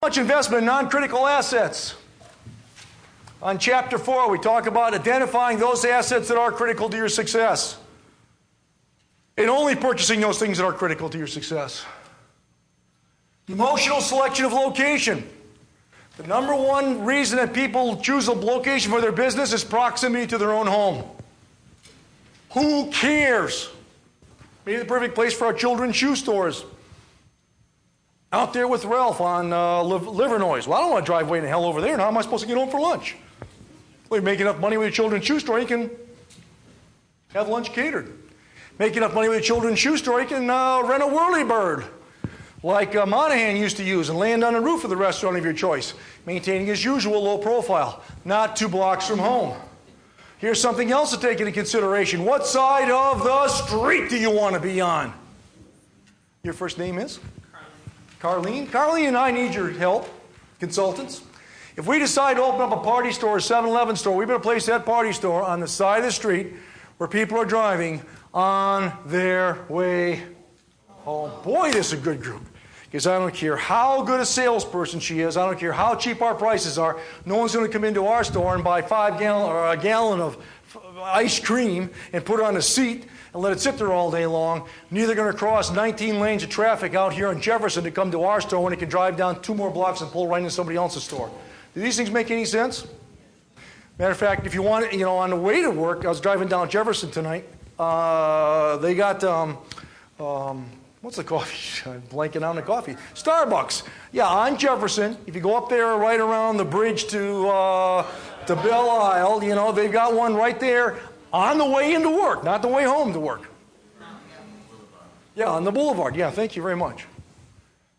Much investment in non-critical assets. On Chapter 4, we talk about identifying those assets that are critical to your success. And only purchasing those things that are critical to your success. Emotional selection of location. The number one reason that people choose a location for their business is proximity to their own home. Who cares? Maybe the perfect place for our children's shoe stores. Out there with Ralph on Livernois. Well, I don't want to drive way in the hell over there. Now how am I supposed to get home for lunch? Well, you make enough money with your children's shoe store, you can have lunch catered. Make enough money with your children's shoe store, you can rent a whirlybird, like Monahan used to use, and land on the roof of the restaurant of your choice, maintaining his usual low profile, not 2 blocks from home. Here's something else to take into consideration. What side of the street do you want to be on? Your first name is? Carlene. Carlene and I need your help, consultants. If we decide to open up a party store, a 7-Eleven store, we better place that party store on the side of the street where people are driving on their way home. Boy, this is a good group. Because I don't care how good a salesperson she is, I don't care how cheap our prices are, no one's going to come into our store and buy a gallon of ice cream and put it on a seat and let it sit there all day long. Neither going to cross 19 lanes of traffic out here in Jefferson to come to our store when it can drive down 2 more blocks and pull right into somebody else's store. Do these things make any sense? Matter of fact, if you want it, on the way to work, I was driving down Jefferson tonight. They got, what's the coffee? I'm blanking on the coffee. Starbucks. Yeah, on Jefferson. If you go up there right around the bridge to Belle Isle, they've got one right there on the way into work, not the way home to work. Yeah, on the boulevard. Yeah, thank you very much.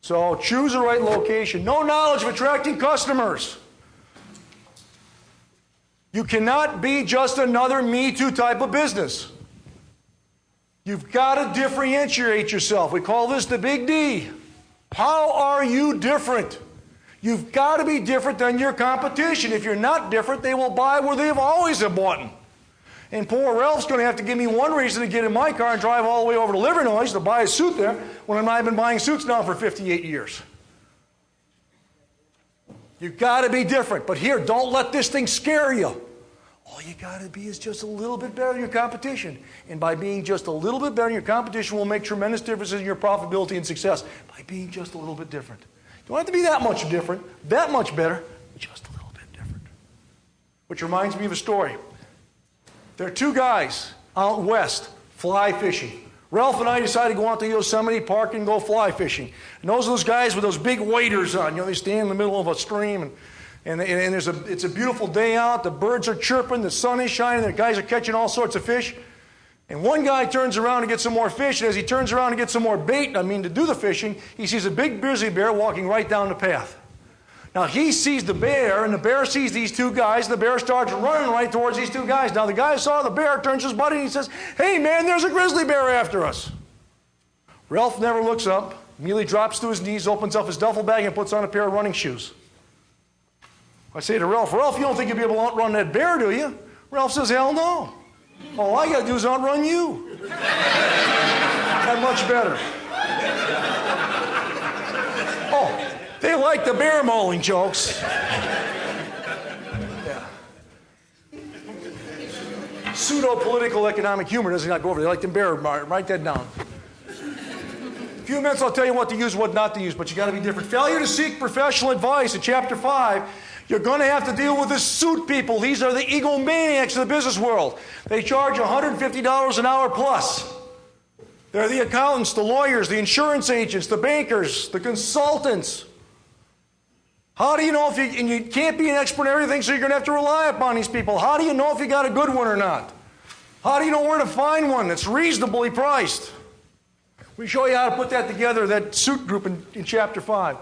So choose the right location. No knowledge of attracting customers. You cannot be just another Me Too type of business. You've got to differentiate yourself. We call this the big D. How are you different? You've got to be different than your competition. If you're not different, they will buy where they've always have bought. And poor Ralph's going to have to give me one reason to get in my car and drive all the way over to Livernois to buy a suit there when I've been buying suits now for 58 years. You've got to be different. But here, don't let this thing scare you. All you got to be is just a little bit better than your competition. And by being just a little bit better than your competition will make tremendous differences in your profitability and success. By being just a little bit different. You don't have to be that much different, that much better, just a little bit different. Which reminds me of a story. There are 2 guys out west fly fishing. Ralph and I decided to go out to Yosemite Park and go fly fishing. And those are those guys with those big waders on. They stand in the middle of a stream and it's a beautiful day out. The birds are chirping, the sun is shining, the guys are catching all sorts of fish. And one guy turns around to get some more fish, and as he turns around to get some more bait, to do the fishing, he sees a big grizzly bear walking right down the path. Now he sees the bear, and the bear sees these 2 guys, and the bear starts running right towards these 2 guys. Now the guy saw the bear, turns his buddy, and he says, "Hey man, there's a grizzly bear after us." Ralph never looks up, immediately drops to his knees, opens up his duffel bag, and puts on a pair of running shoes. I say to Ralph, "Ralph, you don't think you'll be able to outrun that bear, do you?" Ralph says, "Hell no. All I got to do is outrun you." That much better. Oh, they like the bear mauling jokes. Yeah. Pseudo-political economic humor does not go over. They like the bear. Write that down. In a few minutes I'll tell you what to use, what not to use, but you got to be different. Failure to seek professional advice in Chapter 5. You're going to have to deal with the suit people. These are the egomaniacs of the business world. They charge $150 an hour plus. They're the accountants, the lawyers, the insurance agents, the bankers, the consultants. How do you know and you can't be an expert in everything, so you're going to have to rely upon these people. How do you know if you got a good one or not? How do you know where to find one that's reasonably priced? We show you how to put that together, that suit group in Chapter 5.